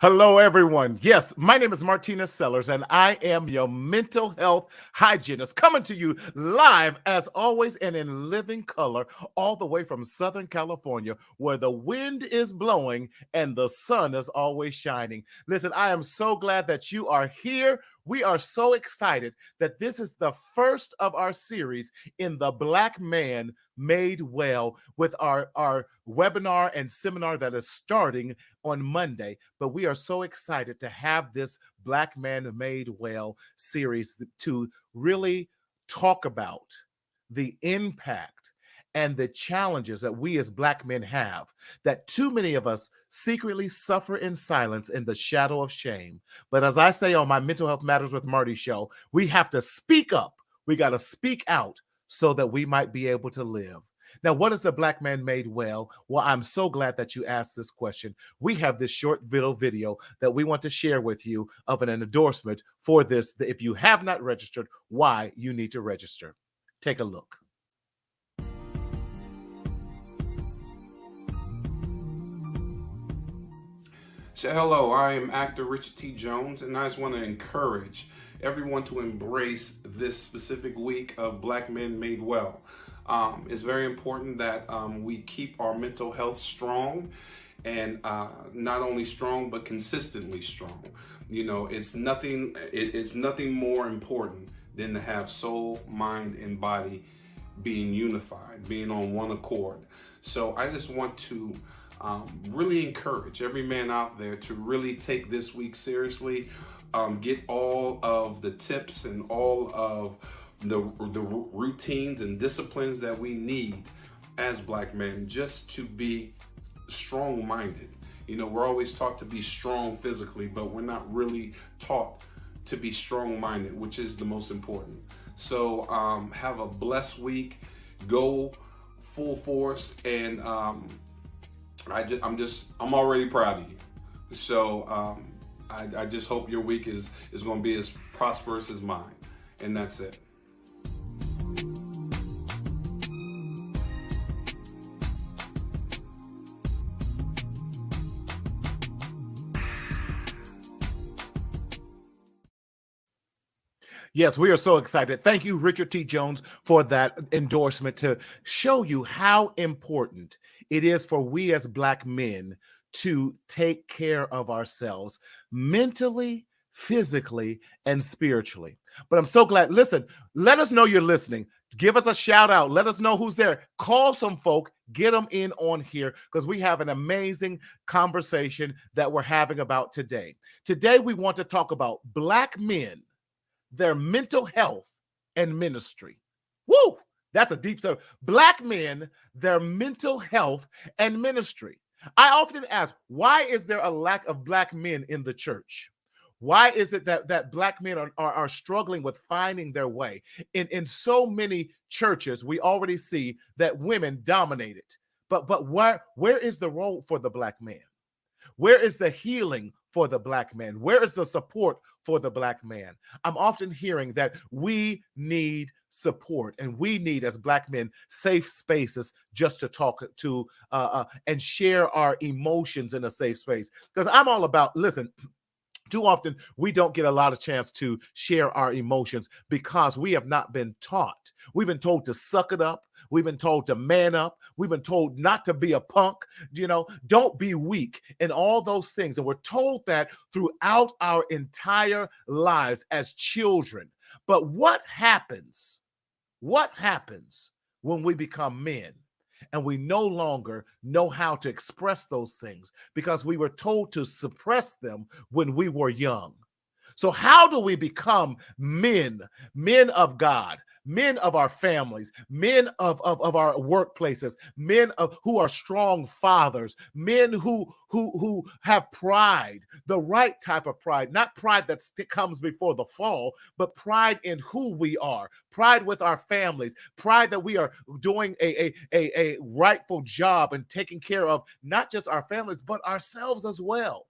Hello, everyone. Yes, my name is Martinez Sellers, and I am your mental health hygienist coming to you live, as always, and in living color, all the way from Southern California, where the wind is blowing and the sun is always shining. Listen, I am so glad that you are here. We are so excited that this is the first of our series in the Black Man Made Well with our webinar and seminar that is starting on Monday. But we are so excited to have this Black Man Made Well series to really talk about the impact and the challenges that we as Black men have, that too many of us secretly suffer in silence in the shadow of shame. But as I say on my Mental Health Matters with Marty show, we have to speak up. We got to speak out so that we might be able to live. Now, what is the Black Man Made Well? Well, I'm so glad that you asked this question. We have this short video that we want to share with you of an endorsement for this. If you have not registered, why you need to register. Take a look. So hello, I am actor Richard T. Jones, and I just want to encourage everyone to embrace this specific week of Black Men Made Well. It's very important that we keep our mental health strong, and not only strong but consistently strong. You know, it's nothing more important than to have soul, mind, and body being unified, being on one accord. So I just want to really encourage every man out there to really take this week seriously, get all of the tips and all of the routines and disciplines that we need as Black men just to be strong-minded. You know, we're always taught to be strong physically, but we're not really taught to be strong-minded, which is the most important. So have a blessed week, go full force, and I'm already proud of you. So I just hope your week is going to be as prosperous as mine. And that's it. Yes, we are so excited. Thank you, Richard T. Jones, for that endorsement to show you how important it is for we as Black men to take care of ourselves mentally, physically, and spiritually. But I'm so glad. Listen, let us know you're listening. Give us a shout out. Let us know who's there. Call some folk, get them in on here, because we have an amazing conversation that we're having about today. Today, we want to talk about Black men, their mental health and ministry. Woo! That's a deep subject. Black men, their mental health and ministry. I often ask, why is there a lack of Black men in the church? Why is it that Black men are struggling with finding their way? In so many churches, we already see that women dominate it. But where is the role for the Black man? Where is the healing for the Black man? Where is the support for the Black man? I'm often hearing that we need support, and we need, as Black men, safe spaces just to talk to and share our emotions in a safe space. Because I'm all about, listen, too often, we don't get a lot of chance to share our emotions because we have not been taught. We've been told to suck it up. We've been told to man up. We've been told not to be a punk, don't be weak, and all those things. And we're told that throughout our entire lives as children. But what happens? What happens when we become men and we no longer know how to express those things because we were told to suppress them when we were young? So how do we become men of God, men of our families, men of our workplaces, men who are strong fathers, men who have pride, the right type of pride, not pride that comes before the fall, but pride in who we are, pride with our families, pride that we are doing a rightful job and taking care of not just our families, but ourselves as well.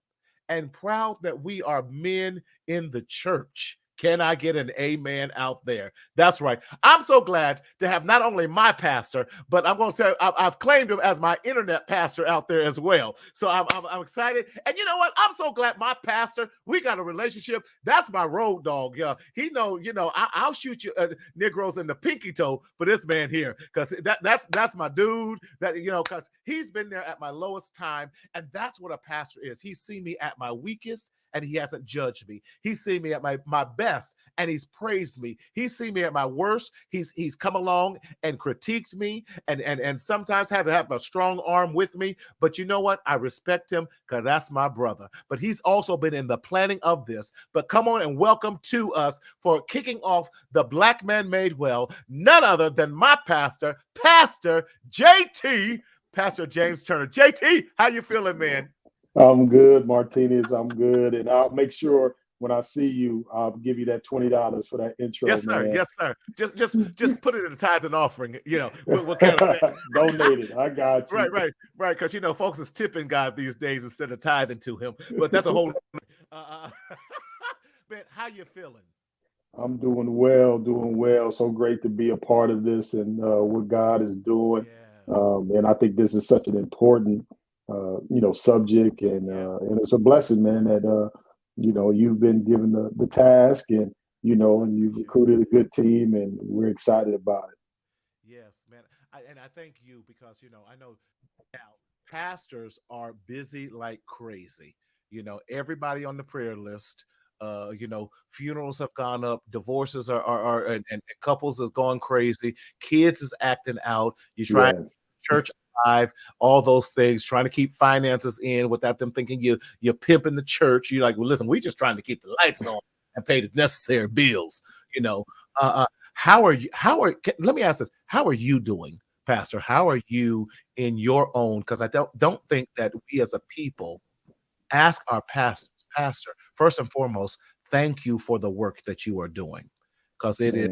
And proud that we are men in the church. Can I get an amen out there? That's right. I'm so glad to have not only my pastor, but I'm going to say I've claimed him as my internet pastor out there as well. So I'm excited. And you know what? I'm so glad my pastor, we got a relationship. That's my road dog. Yeah, he know, I'll shoot you Negroes in the pinky toe for this man here, because that's my dude. That because he's been there at my lowest time, and that's what a pastor is. He's seen me at my weakest, and he hasn't judged me. He's seen me at my best, and he's praised me. He's seen me at my worst. He's come along and critiqued me, and sometimes had to have a strong arm with me. But you know what? I respect him because that's my brother. But he's also been in the planning of this. But come on and welcome to us for kicking off the Black Man Made Well, none other than my pastor, Pastor JT, Pastor James Turner. JT, how you feeling, man? I'm good, Martinez. I'm good. And I'll make sure when I see you, I'll give you that $20 for that intro, yes, sir. man. Yes, sir. Just put it in the tithe and offering. We'll count that. Donate it. I got you. Right. Because folks is tipping God these days instead of tithing to him. But that's a whole. Man, how you feeling? I'm doing well. So great to be a part of this and what God is doing. Yes. And I think this is such an important subject, and it's a blessing, man, that you've been given the task, and and you've recruited a good team, and we're excited about it. Yes, man. I thank you because I know now pastors are busy like crazy. Everybody on the prayer list. Funerals have gone up, divorces are and couples is going crazy, kids is acting out. You try church alive, all those things, trying to keep finances in without them thinking you're pimping the church. You're like, well, listen, we're just trying to keep the lights on and pay the necessary bills. Let me ask this: how are you doing, Pastor? How are you in your own? Because I don't think that we as a people ask our pastor, first and foremost, thank you for the work that you are doing, because it is.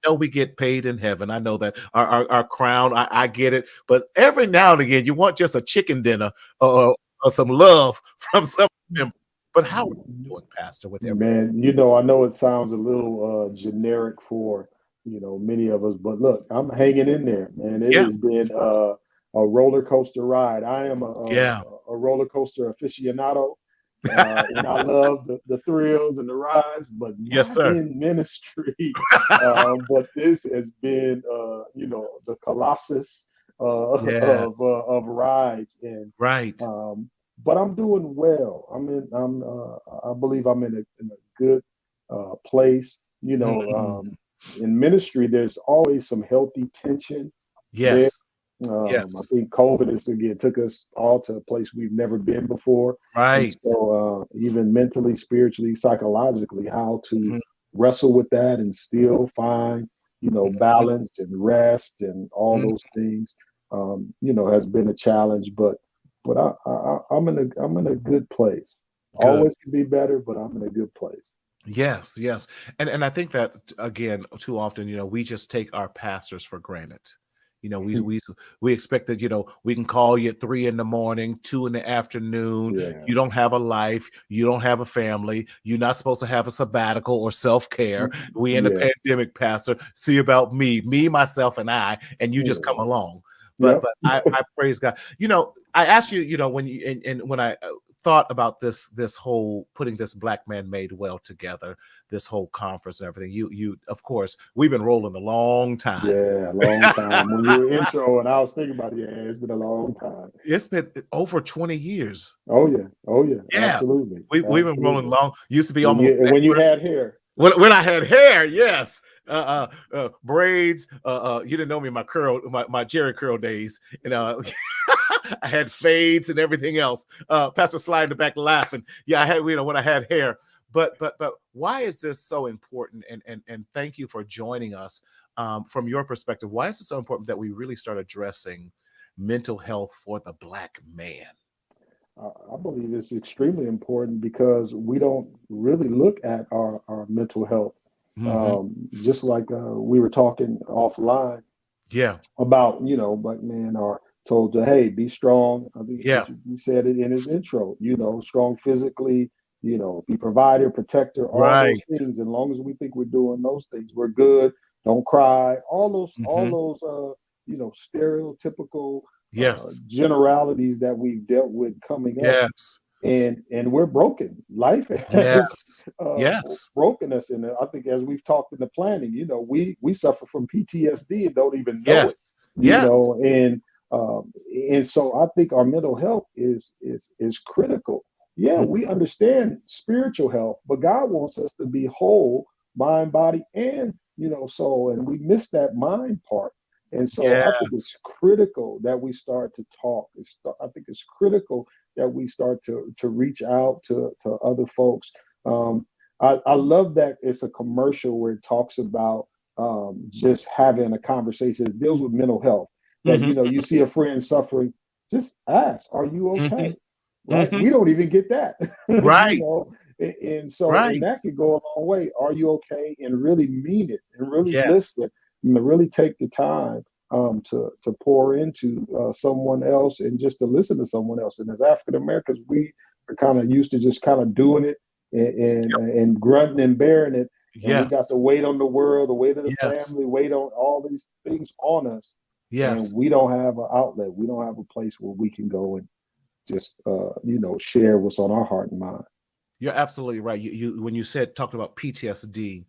I know we get paid in heaven. I know that our crown, I get it. But every now and again, you want just a chicken dinner or some love from some member. But how are you doing, Pastor, with everything? Man, I know it sounds a little generic for, many of us, but look, I'm hanging in there, man. It has been a roller coaster ride. I am a roller coaster aficionado. And I love the thrills and the rides, but not in ministry. But this has been, the colossus of rides, and but I'm doing well. I believe I'm in a good place. In ministry, there's always some healthy tension. Yes. I think COVID took us all to a place we've never been before. Right. And so even mentally, spiritually, psychologically, how to wrestle with that and still find, balance and rest and all those things, has been a challenge. But I'm in a good place. Good. Always can be better, but I'm in a good place. Yes. And I think that, again, too often, we just take our pastors for granted. We expect that, we can call you at 3 a.m, 2 p.m. You don't have a life. You don't have a family. You're not supposed to have a sabbatical or self-care. We in a pandemic, Pastor. See about me, myself, and I, and you just come along. But I praise God. I asked you, when I thought about this whole putting this Black Man Made Well together, this whole conference and everything, you of course, we've been rolling a long time. Yeah, a long time. When you were intro and I was thinking about it, it's been a long time. It's been over 20 years. Oh yeah. Absolutely. We've been rolling long. Used to be almost when you had hair. When I had hair, yes. Braids. You didn't know me in my Jerry curl days. I had fades and everything else. Pastor Slide in the back laughing. Yeah, I had, when I had hair. But why is this so important? And thank you for joining us. From your perspective, why is it so important that we really start addressing mental health for the Black man? I believe it's extremely important because we don't really look at our mental health. Just like we were talking offline about, Black men are told to, hey, be strong. I think you said it in his intro, strong physically, be provider, protector, all Right. those things. As long as we think we're doing those things, we're good. Don't cry. All those stereotypical Yes. generalities that we've dealt with coming up. Yes. And we're broken. Life has Yes. broken us. And I think, as we've talked in the planning, we suffer from PTSD and don't even know it. And so I think our mental health is critical. Yeah, we understand spiritual health, but God wants us to be whole, mind, body, and soul. And we miss that mind part. And so I think it's critical that we start to talk. I think it's critical that we start to reach out to other folks. I love that it's a commercial where it talks about just having a conversation that deals with mental health. That you see a friend suffering, just ask, "Are you okay?" Right? We don't even get that, Right? And so and that could go a long way. Are you okay? And really mean it, and really listen, and really take the time to pour into someone else, and just to listen to someone else. And as African Americans, we are kind of used to just kind of doing it and grunting and bearing it. And we got to wait on the world, the weight of the family, wait on all these things on us. And we don't have an outlet. We don't have a place where we can go and just share what's on our heart and mind. You're absolutely right. You when you talked about PTSD,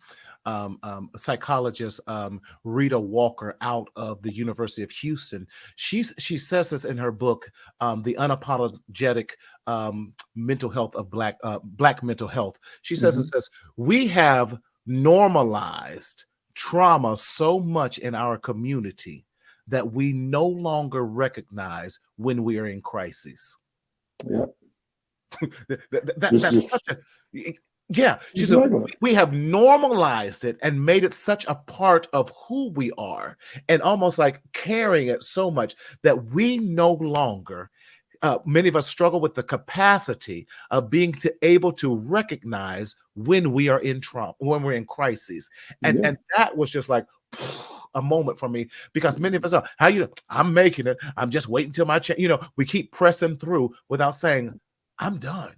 psychologist Rita Walker out of the University of Houston, she says this in her book, The Unapologetic Mental Health of Black Mental Health. She says it says, we have normalized trauma so much in our community that we no longer recognize when we are in crisis. Yeah. That's such a she said, we have normalized it and made it such a part of who we are, and almost like carrying it so much that we no longer many of us struggle with the capacity of being able to recognize when we are in trauma, when we're in crises. And that was just like a moment for me, because many of us are, I'm making it. I'm just waiting till my chance. We keep pressing through without saying, I'm done.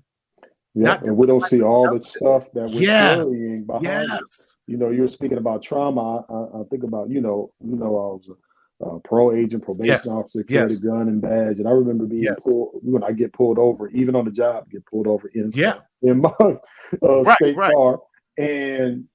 Yeah, and we don't see all the stuff that we're carrying behind us. You're speaking about trauma. I think about, I was a parole agent, probation officer, carried a gun and badge. And I remember being pulled, when I get pulled over, even on the job, get pulled over in my state car. And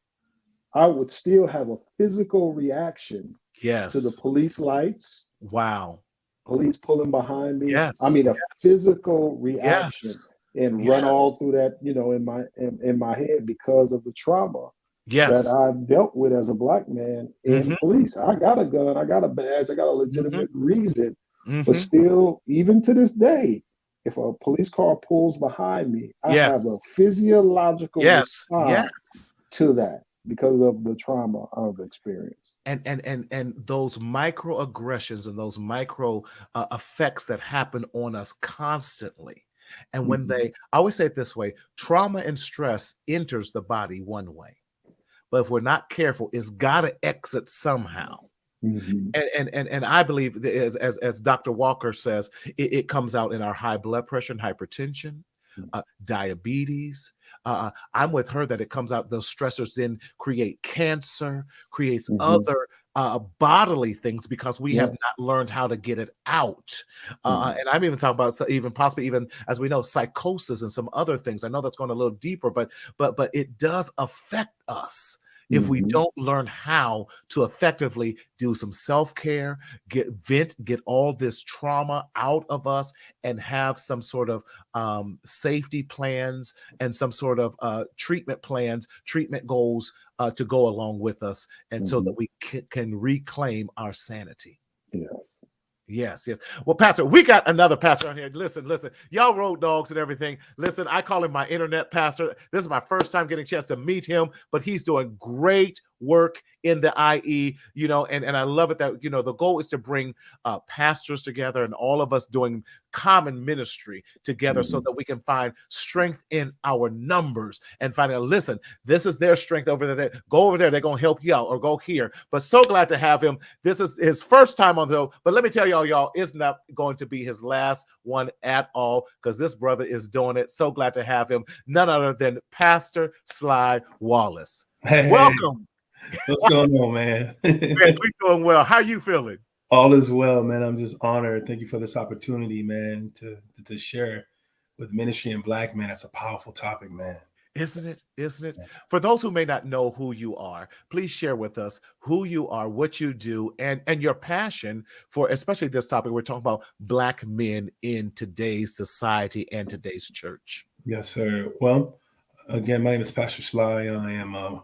I would still have a physical reaction to the police lights. Wow. Police pulling behind me. I mean, a physical reaction and run all through that, in my head because of the trauma that I've dealt with as a Black man in police. I got a gun, I got a badge, I got a legitimate reason. But still, even to this day, if a police car pulls behind me, I have a physiological response to that because of the trauma I've experienced. And those microaggressions and those micro effects that happen on us constantly. And when I always say it this way, trauma and stress enters the body one way, but if we're not careful, it's got to exit somehow. And I believe, as Dr. Walker says, it comes out in our high blood pressure and hypertension, diabetes. I'm with her that it comes out, those stressors then create cancer, creates other bodily things, because we have not learned how to get it out. And I'm even talking about possibly as we know, psychosis and some other things. I know that's going a little deeper, but it does affect us if we don't learn how to effectively do some self-care, get all this trauma out of us, and have some sort of safety plans and some sort of treatment plans, treatment goals to go along with us, and so that we can reclaim our sanity. Yes. Well, Pastor, we got another pastor on here. Listen, y'all road dogs and everything. Listen, I call him my internet pastor. This is my first time getting a chance to meet him, but he's doing great work in the IE, and I love it that, the goal is to bring pastors together and all of us doing common ministry together so that we can find strength in our numbers and find out, listen, this is their strength over there. Go over there. They're going to help you out, or go here. But so glad to have him. This is his first time on the show. But let me tell y'all, it's not going to be his last one at all, because this brother is doing it. So glad to have him. None other than Pastor Sly Wallace. Hey, welcome. What's going on, man? Man, we're doing well. How you feeling? All is well, man. I'm just honored. Thank you for this opportunity, man, to share with ministry and Black men. That's a powerful topic, man. Isn't it? For those who may not know who you are, please share with us who you are, what you do, and your passion for, especially this topic. We're talking about Black men in today's society and today's church. Yes, sir. Well, again, my name is Pastor Sly. I'm a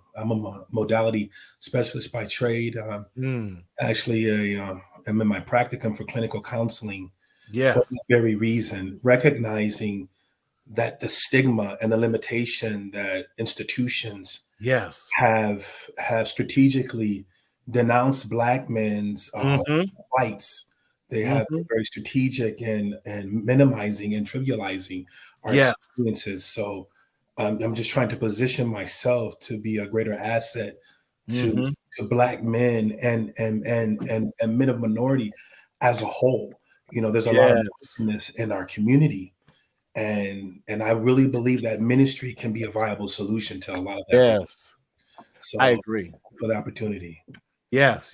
modality specialist by trade. Actually, I'm in my practicum for clinical counseling. Yes. For this very reason, recognizing that the stigma and the limitation that institutions have strategically denounced Black men's plights. They have been very strategic in minimizing and trivializing our experiences. So I'm just trying to position myself to be a greater asset to Black men and men of minority as a whole. There's a lot of brokenness in our community. And I really believe that ministry can be a viable solution to a lot of that. Yes. So I agree. For the opportunity. Yes.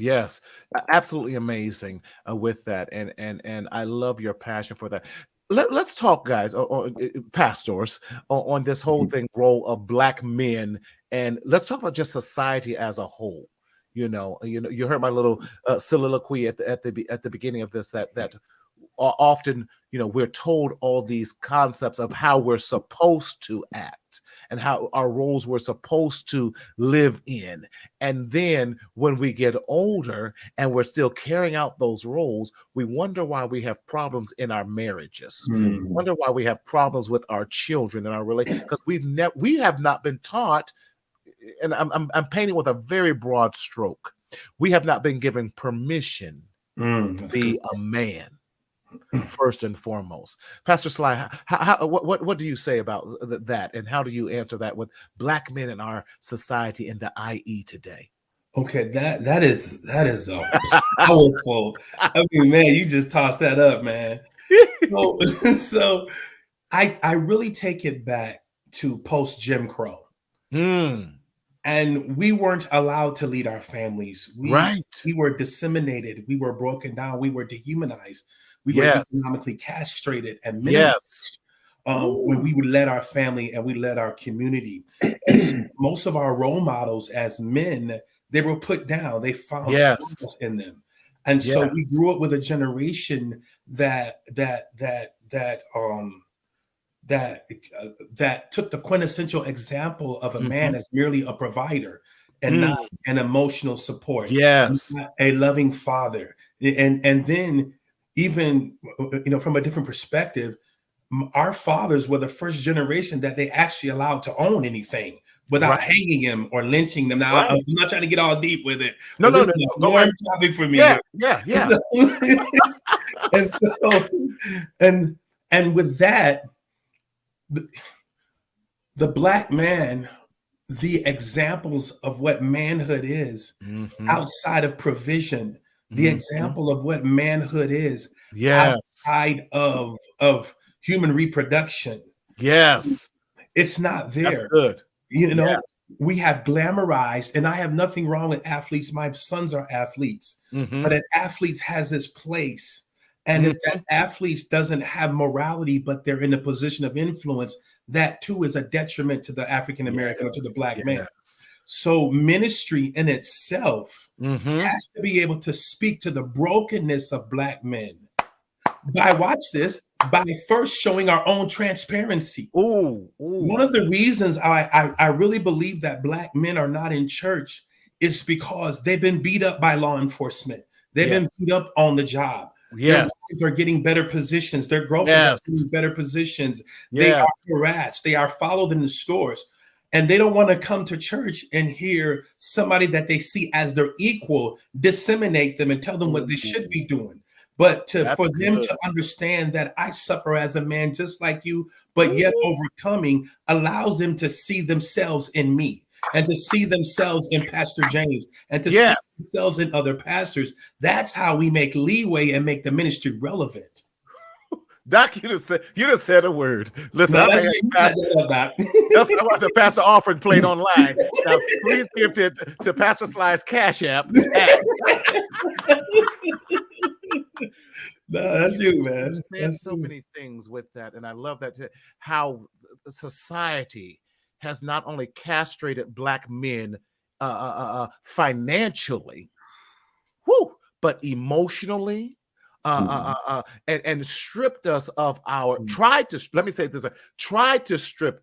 Absolutely amazing with that. And I love your passion for that. Let's talk, guys, or pastors, on this whole thing, role of Black men, and let's talk about just society as a whole. You heard my little soliloquy at the beginning of this, that often, we're told all these concepts of how we're supposed to act and how our roles we're supposed to live in. And then when we get older and we're still carrying out those roles, we wonder why we have problems in our marriages. We wonder why we have problems with our children and our relationship, because we have not been taught, and I'm painting with a very broad stroke. We have not been given permission to be a man. First and foremost, Pastor Sly, what do you say about that, and how do you answer that with Black men in our society in the IE today? Okay, that is a powerful. I mean, man, you just tossed that up, man. So I really take it back to post Jim Crow, and we weren't allowed to lead our families. We were disseminated. We were broken down. We were dehumanized. We were economically castrated and minimized when we would lead our family and we led our community. And most of our role models as men, they were put down. They found flaws in them, and so we grew up with a generation that took the quintessential example of a man as merely a provider and not an emotional support. Yes, a loving father, and then. Even, from a different perspective, our fathers were the first generation that they actually allowed to own anything without hanging them or lynching them. Now, I'm not trying to get all deep with it. No. This is a warm topic for me. Yeah. And so, and with that, the Black man, the examples of what manhood is outside of provision. The example of what manhood is outside of human reproduction. Yes. It's not there. That's good. We have glamorized, and I have nothing wrong with athletes. My sons are athletes, but an athlete has this place. And if that athlete doesn't have morality, but they're in a position of influence, that too is a detriment to the African American or to the Black man. So ministry in itself has to be able to speak to the brokenness of Black men by first showing our own transparency. One of the reasons I really believe that Black men are not in church is because they've been beat up by law enforcement. They've been beat up on the job. Their wives are getting better positions. Their girlfriends are getting better positions. They are harassed. They are followed in the stores. and they don't want to come to church and hear somebody that they see as their equal disseminate them and tell them what they should be doing. But for them to understand that I suffer as a man just like you, but yet overcoming, allows them to see themselves in me, and to see themselves in Pastor James, and to see themselves in other pastors. That's how we make leeway and make the ministry relevant. Doc, you just said a word. Listen, I'm watching the Pastor offering plate online. Now, please give to Pastor Sly's Cash App. No, that's you, man. You said so many things with that, and I love that. How society has not only castrated Black men financially, but emotionally. And stripped us of our tried to strip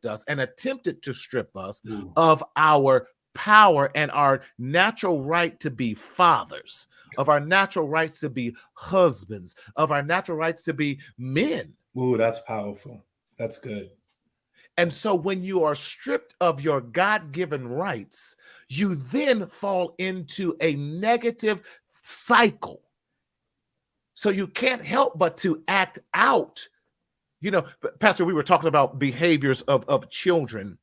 us and attempted to strip us of our power and our natural right to be fathers, of our natural rights to be husbands, of our natural rights to be men. Ooh, that's powerful. That's good. And so when you are stripped of your God-given rights, you then fall into a negative cycle. So you can't help but to act out. You know, Pastor, we were talking about behaviors of children,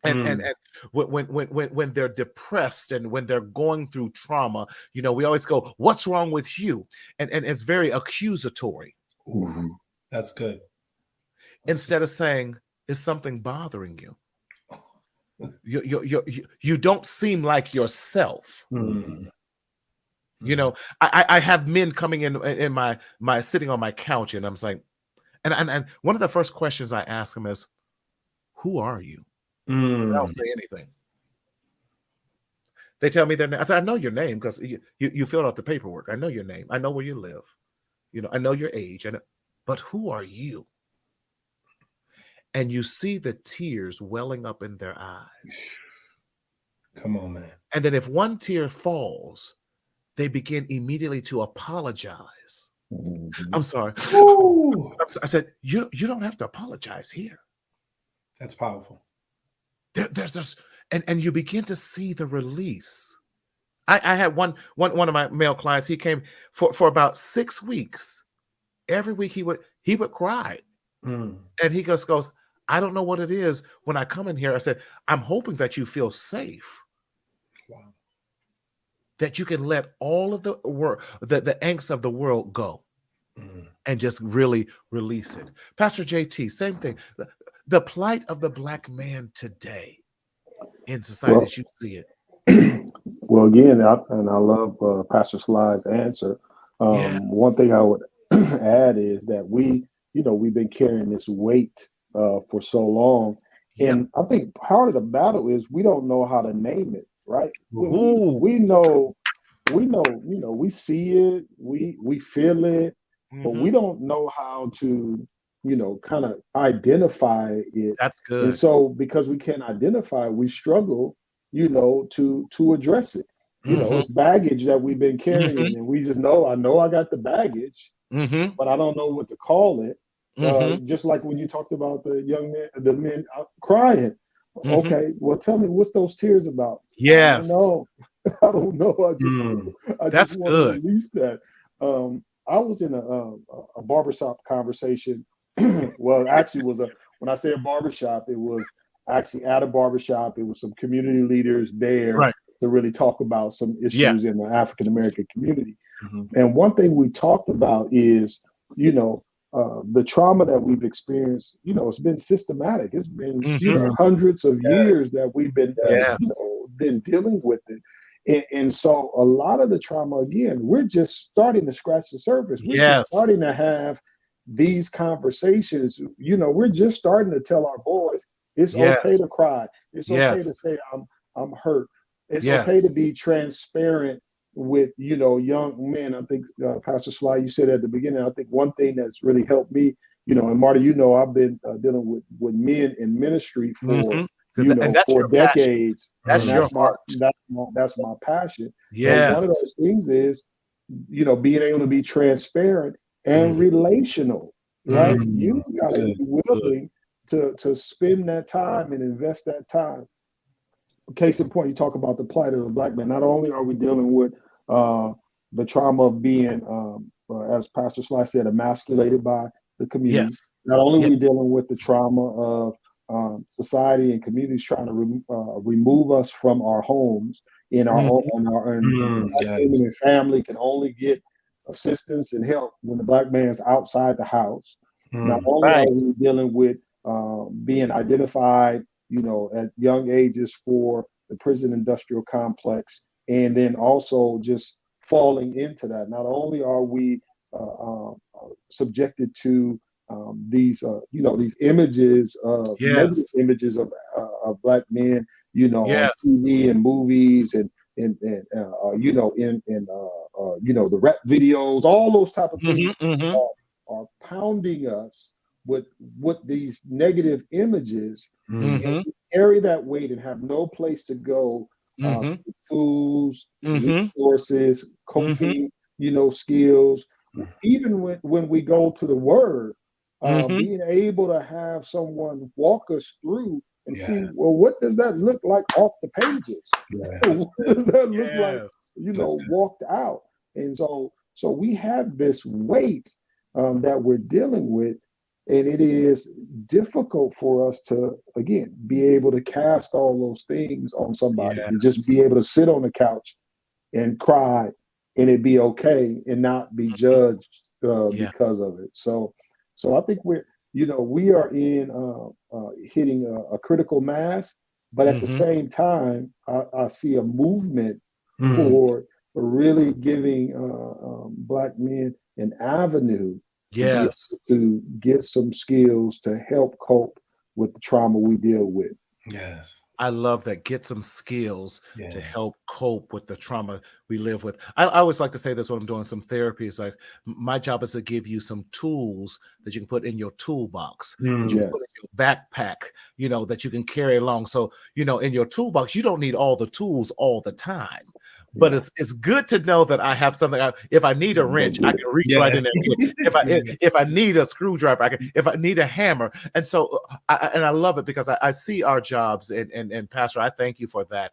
and when they're depressed and when they're going through trauma, you know, we always go, "What's wrong with you?" And it's very accusatory. Ooh, that's good. Instead of saying, "Is something bothering you? You don't seem like yourself." You know, I have men coming in my sitting on my couch, and I'm saying, and one of the first questions I ask them is, "Who are you?" I don't say anything. They tell me their name. I say, "I know your name because you filled out the paperwork. I know your name. I know where you live. You know, I know your age. But who are you?" And you see the tears welling up in their eyes. Come on, man. And then if one tear falls, they begin immediately to apologize. I'm sorry. I said, you don't have to apologize here. That's powerful. There's this, and you begin to see the release. I had one of my male clients. He came for about 6 weeks. Every week he would cry, and he just goes, "I don't know what it is when I come in here." I said, "I'm hoping that you feel safe." Wow. That you can let all of the angst of the world go and just really release it. Pastor JT, same thing. The plight of the Black man today in society, as you see it. Well, again, I love Pastor Sly's answer. One thing I would add is that we've been carrying this weight for so long. And I think part of the battle is we don't know how to name it. Right. We know, we see it, we feel it, but we don't know how to, kind of identify it. That's good. And so because we can't identify, we struggle, to address it. It's baggage that we've been carrying, and we just know, I got the baggage, but I don't know what to call it. Just like when you talked about the men crying. Okay, well, tell me, what's those tears about? Yes. I don't know. I That's just want good. to release that. I was in a barbershop conversation. Well, actually, when I say a barbershop, it was actually at a barbershop. It was some community leaders there to really talk about some issues in the African American community. And one thing we talked about is, the trauma that we've experienced, it's been systematic. It's been hundreds of years that we've been been dealing with it. And so a lot of the trauma, again, we're just starting to scratch the surface. We're just starting to have these conversations. We're just starting to tell our boys it's okay to cry. It's okay to say I'm hurt. It's okay to be transparent with young men. I think Pastor Sly, you said at the beginning, I think one thing that's really helped me, and Marty, I've been dealing with men in ministry for for decades. That's my passion. Yeah. One of those things is being able to be transparent and relational, right? You gotta be willing to spend that time and invest that time. Case in point, you talk about the plight of the black man. Not only are we dealing with the trauma of being, as Pastor Sly said, emasculated by the community. Yes. Not only are we dealing with the trauma of society and communities trying to remove us from our homes, in our own, and family can only get assistance and help when the black man's outside the house. Not only are we dealing with being identified, at young ages for the prison industrial complex, and then also just falling into that. Not only are we subjected to these images of negative images of black men, on TV and movies and the rap videos, all those type of things are pounding us with these negative images. And we carry that weight and have no place to go. Tools, resources, coping, skills. Even when we go to the Word, being able to have someone walk us through and see, well, what does that look like off the pages? What does that look like, walked out? And so we have this weight that we're dealing with, and it is difficult for us to, again, be able to cast all those things on somebody and just be able to sit on the couch and cry and it be okay and not be judged because of it. So I think we are in hitting a critical mass, but at the same time, I see a movement for really giving black men an avenue to get some skills to help cope with the trauma we deal with. Yes. I love that. Get some skills to help cope with the trauma we live with. I always like to say this when I'm doing some therapy. It's like, my job is to give you some tools that you can put in your toolbox, that you can put in your backpack, that you can carry along. So, in your toolbox, you don't need all the tools all the time. But it's good to know that I have something. If I need a wrench, I can reach right in there. If I need a screwdriver, I can. If I need a hammer, and so I love it because I see our jobs. And Pastor, I thank you for that,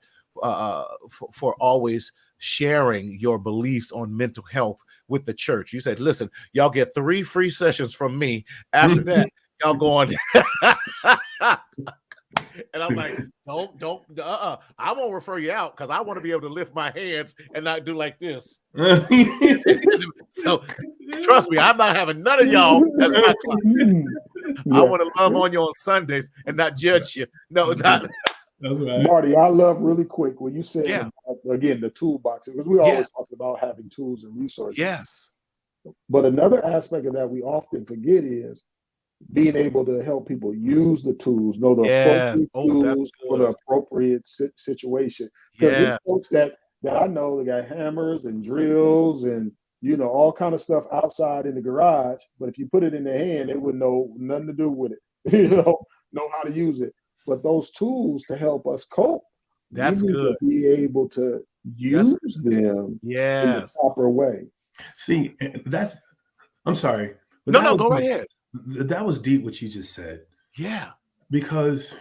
for always sharing your beliefs on mental health with the church. You said, "Listen, y'all get 3 free sessions from me. After that, y'all go on." And I'm like, don't, I won't refer you out because I want to be able to lift my hands and not do like this. So trust me, I'm not having none of y'all as my clients. I want to love on you on Sundays and not judge you. No, not. That's right. Marty, I love really quick when you said, again, the toolbox, because we always talk about having tools and resources. Yes. But another aspect of that we often forget is being able to help people use the tools, know the appropriate tools for the appropriate situation. Because there's folks that I know that got hammers and drills and all kind of stuff outside in the garage, but if you put it in their hand, they wouldn't know nothing to do with it. Know how to use it. But those tools to help us cope, we need to be able to use them in the proper way. See, I'm sorry. No, go ahead. That was deep what you just said. Yeah. Because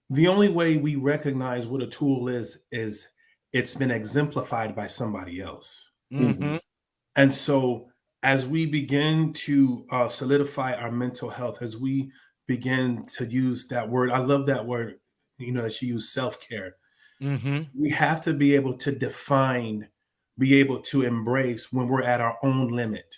the only way we recognize what a tool is it's been exemplified by somebody else. And so as we begin to solidify our mental health, as we begin to use that word, I love that word, that she used, self-care. We have to be able to define, be able to embrace when we're at our own limit.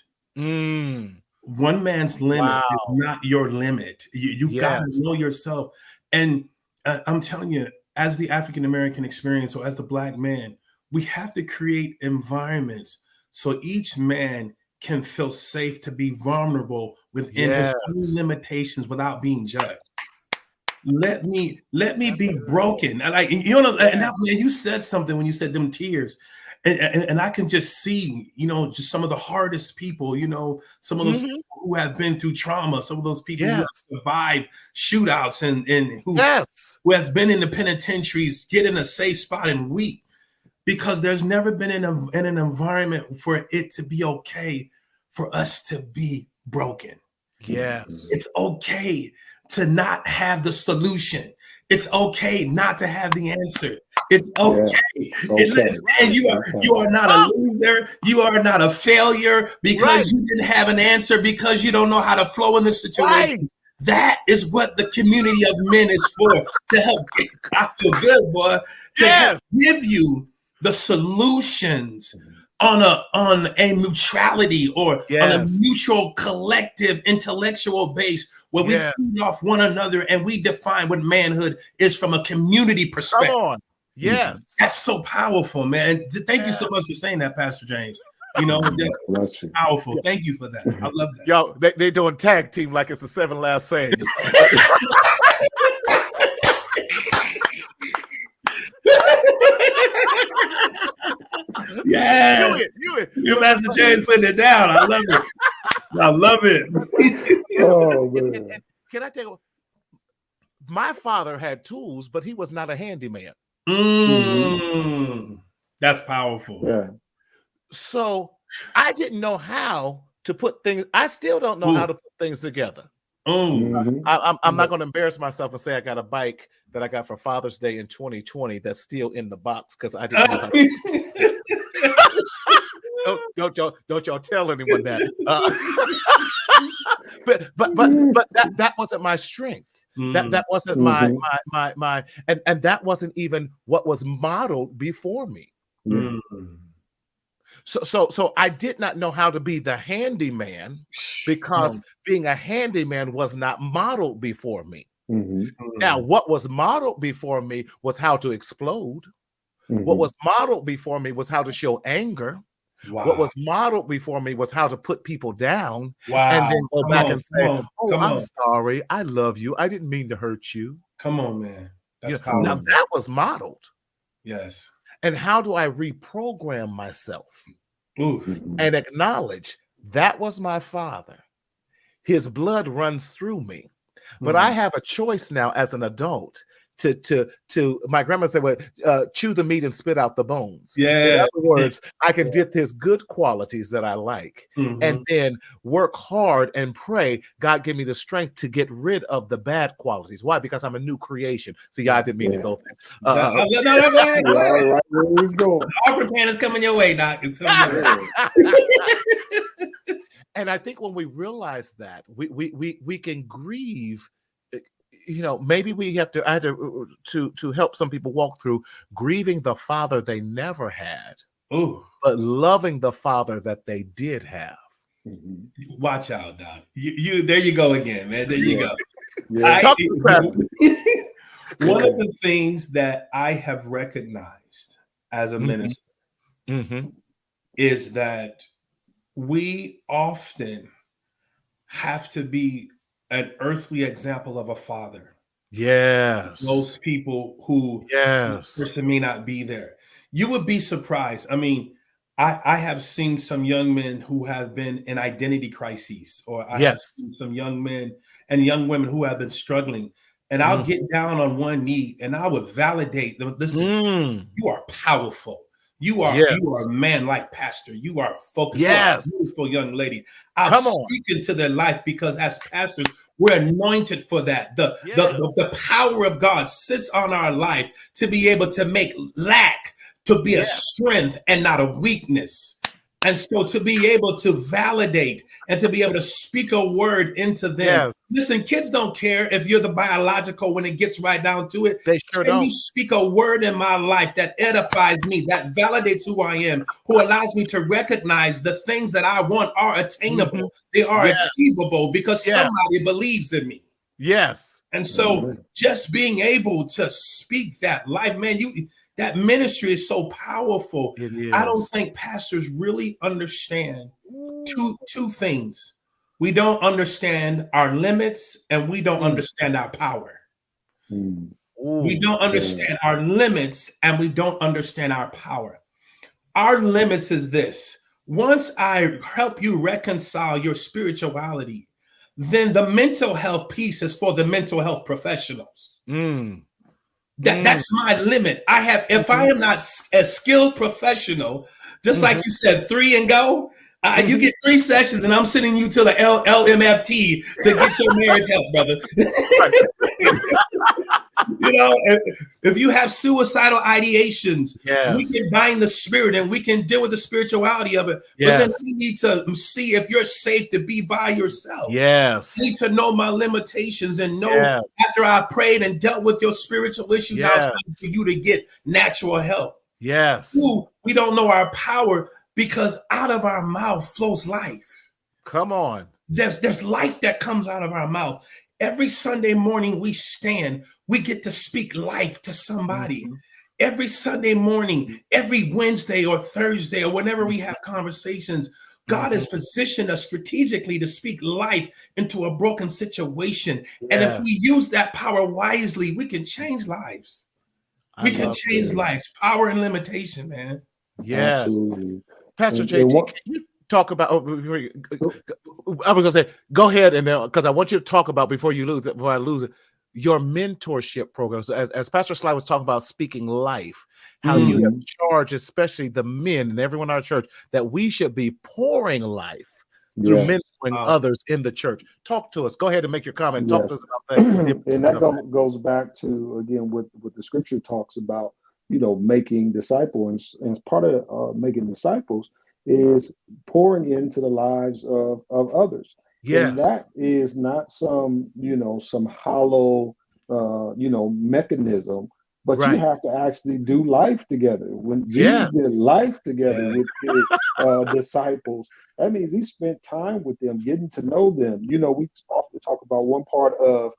One man's limit is not your limit. You got to know yourself. And I'm telling you, as the African-American experience, or as the Black man, we have to create environments so each man can feel safe to be vulnerable within his own limitations without being judged. Let me be broken. And you said something when you said them tears. And I can just see, just some of the hardest people, some of those people who have been through trauma, some of those people who have survived shootouts and who has been in the penitentiaries, get in a safe spot and weep, because there's never been in an environment for it to be okay for us to be broken. Yes. It's okay to not have the solution. It's okay not to have the answer. It's okay. And you are not a loser. You are not a failure because you didn't have an answer, because you don't know how to flow in the situation. That is what the community of men is for, to help. I feel good, boy. To help give you the solutions on a neutrality or on a mutual collective intellectual base, where we feed off one another and we define what manhood is from a community perspective. Come on. Yes. That's so powerful, man. Thank you so much for saying that, Pastor James. You know, powerful. Thank you for that. I love that. Yo, they doing tag team like it's the 7 last sayings. Yeah, you Pastor James putting it down. I love it. I love it. Oh man! Can I tell you? My father had tools, but he was not a handyman. That's powerful. Yeah. So I didn't know how to put things. I still don't know how to put things together. I'm not going to embarrass myself and say I got a bike that I got for Father's Day in 2020 that's still in the box because I didn't know how to. Don't y'all tell anyone that. But that wasn't my strength. That wasn't my and that wasn't even what was modeled before me. So I did not know how to be the handyman because being a handyman was not modeled before me. Now, what was modeled before me was how to explode. What was modeled before me was how to show anger. What was modeled before me was how to put people down and then go back and say, I'm sorry. I love you. I didn't mean to hurt you. Come on, man. That's now that was modeled. Yes. And how do I reprogram myself and acknowledge that was my father? His blood runs through me. But I have a choice now as an adult to my grandma said, well, chew the meat and spit out the bones. In other words, I can get his good qualities that I like and then work hard and pray, God, give me the strength to get rid of the bad qualities. Why? Because I'm a new creation. See, I didn't mean to go there. Where he's going. Offering pan is coming your way, Doc. And I think when we realize that, we can grieve. You know, maybe I had to help some people walk through grieving the father they never had, but loving the father that they did have. Watch out, Doc. You there you go again, man. There you go. One of the things that I have recognized as a minister is that we often have to be an earthly example of a father. Yes. Those people who person may not be there. You would be surprised. I mean, I have seen some young men who have been in identity crises, or I have seen some young men and young women who have been struggling. And I'll get down on one knee and I would validate them. Listen, you are powerful. You are a man like pastor. You are focused. You are a beautiful young lady. I'm speaking to their life because as pastors, we're anointed for that. The power of God sits on our life to be able to make lack to be a strength and not a weakness. And so to be able to validate and to be able to speak a word into them. Listen, kids don't care if you're the biological when it gets right down to it. They sure don't. You speak a word in my life that edifies me, that validates who I am, who allows me to recognize the things that I want are attainable. They are achievable because somebody believes in me. Yes. And so just being able to speak that life, man, that ministry is so powerful. It is. I don't think pastors really understand two things. We don't understand our limits and we don't understand our power. We don't understand our limits and we don't understand our power. Our limits is this. Once I help you reconcile your spirituality, then the mental health piece is for the mental health professionals. That's my limit. If I am not a skilled professional, just like you said, 3 and go, You get 3 sessions, and I'm sending you to the LMFT to get your marriage help, brother. You know, if you have suicidal ideations, we can bind the spirit and we can deal with the spirituality of it. But then we need to see if you're safe to be by yourself. I need to know my limitations and know after I prayed and dealt with your spiritual issue, now it's time for you to get natural help. Two, we don't know our power because out of our mouth flows life. Come on. There's life that comes out of our mouth. Every Sunday morning we stand, we get to speak life to somebody. Every Sunday morning, every Wednesday or Thursday or whenever we have conversations, God has positioned us strategically to speak life into a broken situation. And if we use that power wisely, we can change lives. We can change lives. Power and limitation, man. Yes. Absolutely. Pastor JT, can you talk about, I was going to say, go ahead, and then, because I want you to talk about, before I lose it, your mentorship programs. As Pastor Sly was talking about speaking life, how you have charged, especially the men and everyone in our church, that we should be pouring life through mentoring others in the church. Talk to us. Go ahead and make your comment. Talk to us about that. And that goes back to, again, what the scripture talks about, you know, making disciples. And part of making disciples is pouring into the lives of others. And that is not some, you know, some hollow, you know, mechanism, but you have to actually do life together. When Jesus did life together with his disciples, that means he spent time with them, getting to know them. You know, we often talk about one part of,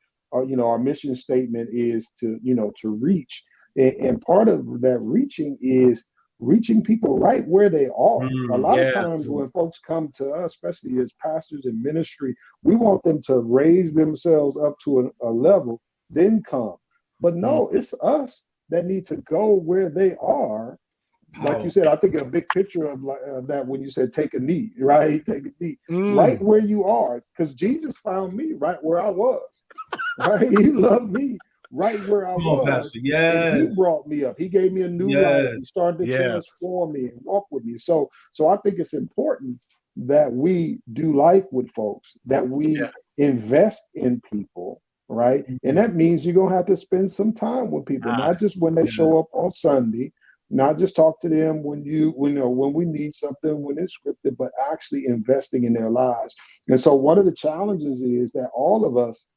you know, our mission statement is to, you know, to reach. And part of that reaching is reaching people right where they are. A lot of times when folks come to us, especially as pastors in ministry, we want them to raise themselves up to a level, then come. But no, it's us that need to go where they are. Like you said, I think a big picture of that when you said take a knee, right? Take a knee right where you are, because Jesus found me right where I was. Right? He loved me right where I was. And he brought me up. He gave me a new life. He started to transform me and walk with me. So I think it's important that we do life with folks, that we invest in people, right? And that means you're going to have to spend some time with people, not just when they show up on Sunday, not just talk to them when we need something, when it's scripted, but actually investing in their lives. And so one of the challenges is that all of us,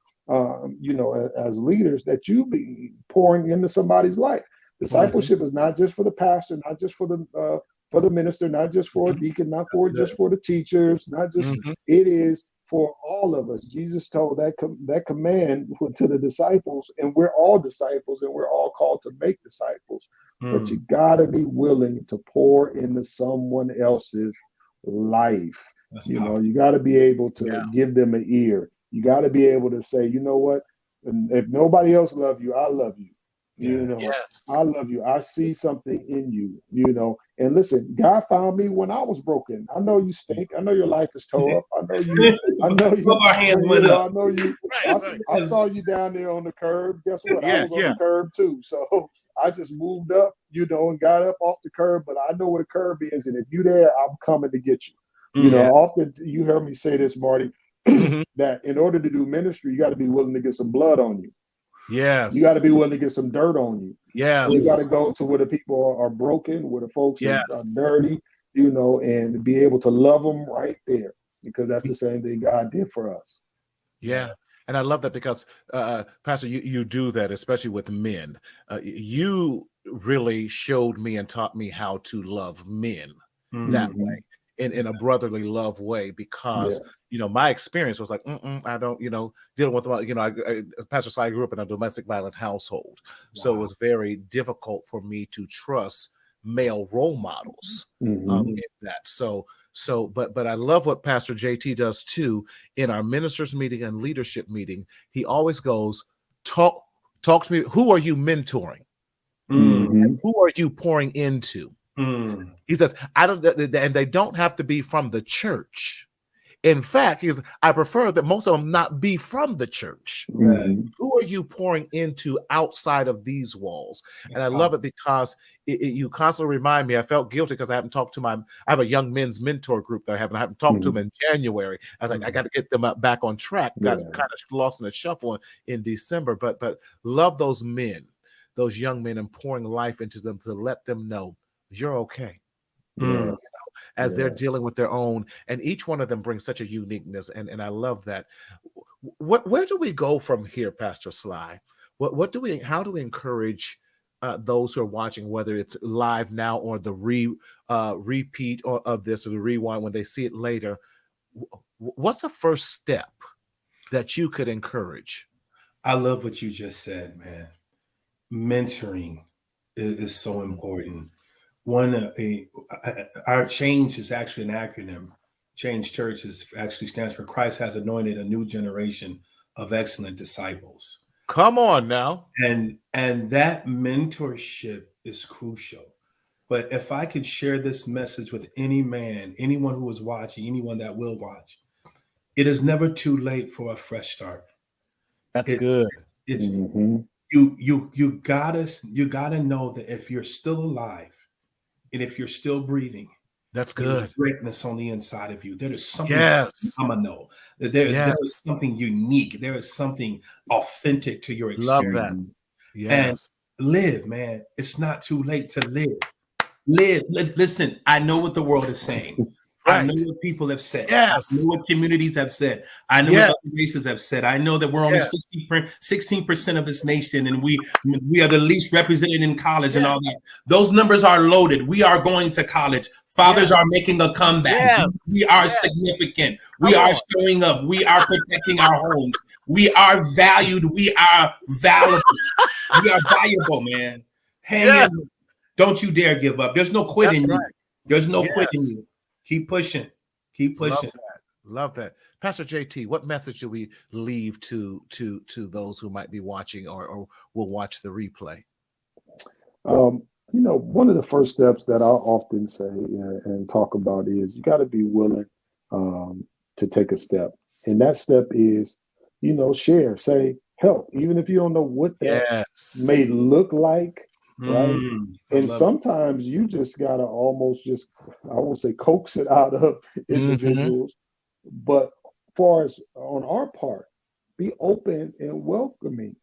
you know, as leaders, that you be pouring into somebody's life. Discipleship is not just for the pastor, not just for the minister, not just for a deacon, not for just for the teachers, not just. It is for all of us. Jesus told that command to the disciples, and we're all disciples, and we're all called to make disciples. But you gotta be willing to pour into someone else's life. You know, you gotta be able to give them an ear. You got to be able to say, you know what, if nobody else loves you, I love you. You know, I love you. I see something in you, you know. And listen, God found me when I was broken. I know you stink. I know your life is tore up. I know you. Our hands went up. I know you. I saw you down there on the curb. Guess what? I was on the curb too. So I just moved up, you know, and got up off the curb. But I know where the curb is. And if you're there, I'm coming to get you. You know, often you heard me say this, Marty, that in order to do ministry, you got to be willing to get some blood on you. You got to be willing to get some dirt on you. You got to go to where the people are broken, where the folks are dirty, you know, and be able to love them right there, because that's the same thing God did for us. And I love that because, Pastor, you do that, especially with men. You really showed me and taught me how to love men that way. In a brotherly love way, because you know, my experience was like, I don't, you know, dealing with, you know, Pastor Sly grew up in a domestic violent household, so it was very difficult for me to trust male role models in that. But I love what Pastor JT does too. In our ministers meeting and leadership meeting, he always goes, talk to me. Who are you mentoring? And who are you pouring into? He says, I don't, and they don't have to be from the church. In fact, I prefer that most of them not be from the church. Who are you pouring into outside of these walls? And I love it because you constantly remind me. I felt guilty because I haven't talked to I have a young men's mentor group that I haven't talked to them in January. I was like, I got to get them back on track. Got kind of lost in the shuffle in December, but love those men, those young men, and pouring life into them to let them know you're okay. As they're dealing with their own, and each one of them brings such a uniqueness, and I love that. Where do we go from here, Pastor Sly? How do we encourage those who are watching, whether it's live now or the repeat of this or the rewind when they see it later? What's the first step that you could encourage? I love what you just said, man. Mentoring is so important. Our change is actually an acronym. Change Church actually stands for Christ has anointed a new generation of excellent disciples. Come on now. And that mentorship is crucial. But if I could share this message with anyone who is watching, anyone that will watch, it is never too late for a fresh start. That's good. It's you gotta know that if you're still alive and if you're still breathing, that's good. There's greatness on the inside of you. There is something phenomenal. There is something unique. There is something authentic to your experience. Love that. Yes. And live, man. It's not too late to live. Live. Listen, I know what the world is saying. Right. I know what people have said. Yes. I know what communities have said. I know what other races have said. I know that we're only 16% of this nation, and we are the least represented in college and all that. Those numbers are loaded. We are going to college. Fathers are making a comeback. We are significant. We are showing up. We are protecting our homes. We are valued. We are valuable. We are valuable, man. Hang in. Don't you dare give up. There's no quitting you. There's no quitting you. Keep pushing. Keep pushing. Love that. Pastor JT, what message do we leave to those who might be watching or will watch the replay? One of the first steps that I'll often say and talk about is you got to be willing to take a step. And that step is, share, say, help, even if you don't know what that may look like. Right. And sometimes you just got to almost I won't say coax it out of individuals, but far as on our part, be open and welcoming.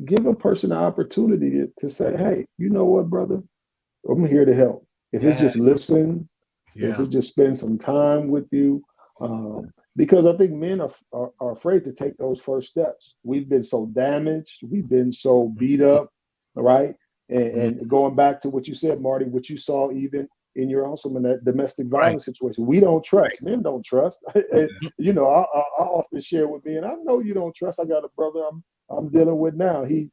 Give a person an opportunity to say, hey, you know what, brother? I'm here to help. If it's just listen, if it's just spend some time with you, because I think men are afraid to take those first steps. We've been so damaged. We've been so beat up, right? And going back to what you said, Marty, what you saw even in your household in that domestic violence situation, we don't trust. Men don't trust. I often share with me, and I know you don't trust. I got a brother I'm dealing with now. He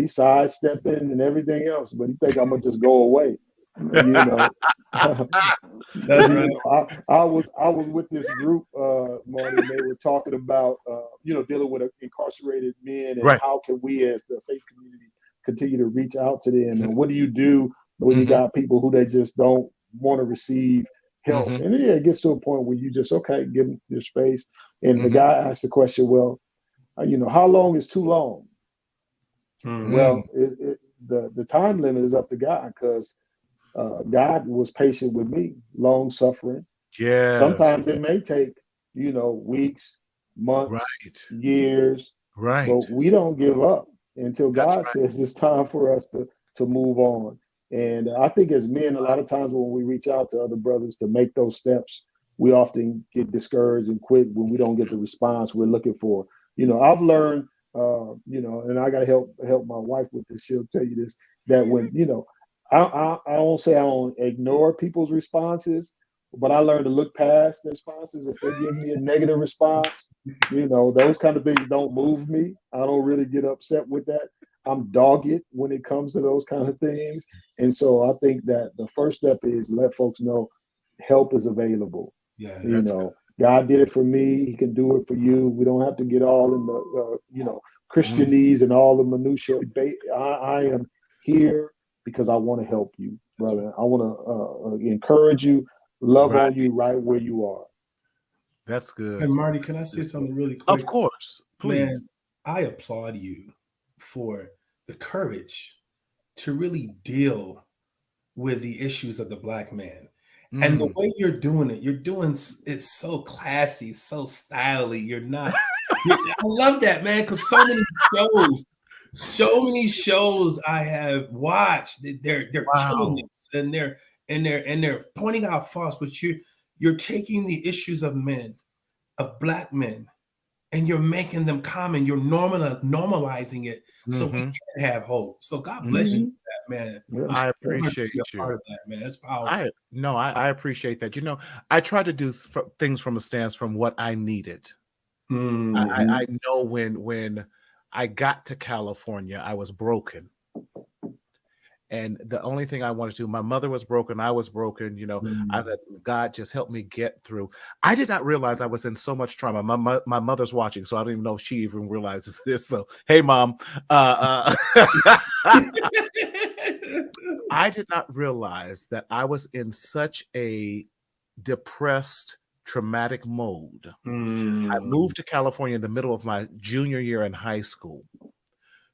sidestepping and everything else, but he think I'm gonna just go away. I was with this group, Marty, and they were talking about dealing with incarcerated men and how can we as the faith community continue to reach out to them, and what do you do when you got people who they just don't want to receive help? And it gets to a point where you just give them their space. And the guy asked the question, well, how long is too long? Well, the time limit is up to God, because God was patient with me, long suffering. Sometimes it may take weeks, months, years, but we don't give up until God says it's time for us to move on. And I think as men, a lot of times when we reach out to other brothers to make those steps, we often get discouraged and quit when we don't get the response we're looking for. I've learned, and I got to help my wife with this. She'll tell you this, that when, I won't say I don't ignore people's responses, but I learned to look past the responses. If they give me a negative response, those kind of things don't move me. I don't really get upset with that. I'm dogged when it comes to those kind of things. And so I think that the first step is let folks know help is available. God did it for me. He can do it for you. We don't have to get all in the, Christianese and all the minutiae. I am here because I want to help you, brother. I want to encourage you, love on you right where you are. That's good. And Marty, can I say something really quick? Of course, please. Man, I applaud you for the courage to really deal with the issues of the Black man. And the way you're doing it so classy, so stylish. I love that, man, because so many shows I have watched, they're killing this, and they're pointing out faults, but you're taking the issues of men, of Black men, and you're making them common. You're normalizing it, so we can have hope. So God bless you for that, man. Yeah. I appreciate you. Part of that, man. It's powerful. I appreciate that. I try to do things from a stance from what I needed. I know when I got to California, I was broken. And the only thing I wanted to do, my mother was broken, I was broken, I said, God, just help me get through. I did not realize I was in so much trauma. My mother's watching, so I don't even know if she even realizes this. So, hey, Mom. I did not realize that I was in such a depressed, traumatic mode. I moved to California in the middle of my junior year in high school.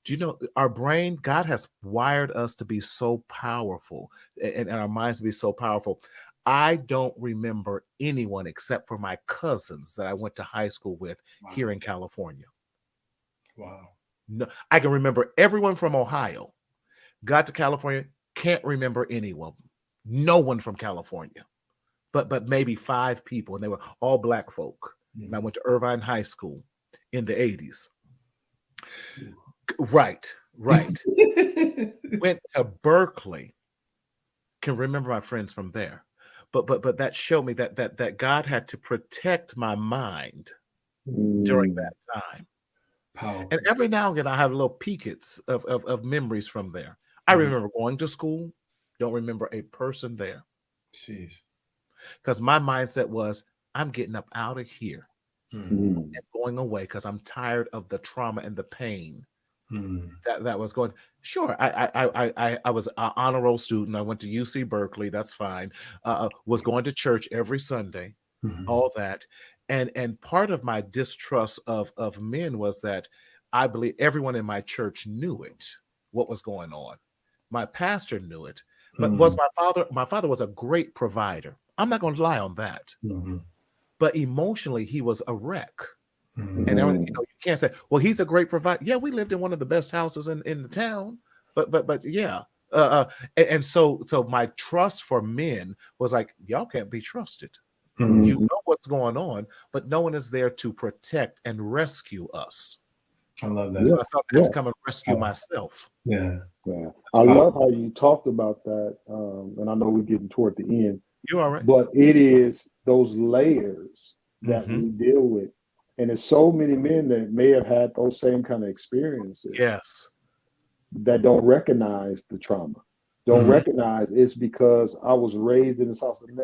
Do you know our brain, God has wired us to be so powerful and our minds to be so powerful. I don't remember anyone except for my cousins that I went to high school with here in California. Wow. No, I can remember everyone from Ohio. Got to California, can't remember anyone. No one from California, but maybe 5 people, and they were all Black folk. And I went to Irvine High School in the 80s. Right. Went to Berkeley. Can remember my friends from there, but that showed me that God had to protect my mind during that time. Powerful. And every now and again, I have little peekets of memories from there. I remember going to school. Don't remember a person there. Jeez. Because my mindset was, I'm getting up out of here and going away because I'm tired of the trauma and the pain. That was going. Sure, I was an honor roll student. I went to UC Berkeley. That's fine. Was going to church every Sunday. All that, and part of my distrust of men was that I believe everyone in my church knew it. What was going on? My pastor knew it, but was my father? My father was a great provider. I'm not going to lie on that. But emotionally, he was a wreck. And you can't say, well, he's a great provider. Yeah, we lived in one of the best houses in the town, but yeah. And so my trust for men was like, y'all can't be trusted. You know what's going on, but no one is there to protect and rescue us. I love that. So I felt I had to come and rescue myself. Yeah. I love how you talked about that. And I know we're getting toward the end. You're all right. But it is those layers that we deal with. And there's so many men that may have had those same kind of experiences. Yes. That don't recognize the trauma. Don't recognize it's because I was raised in this house. And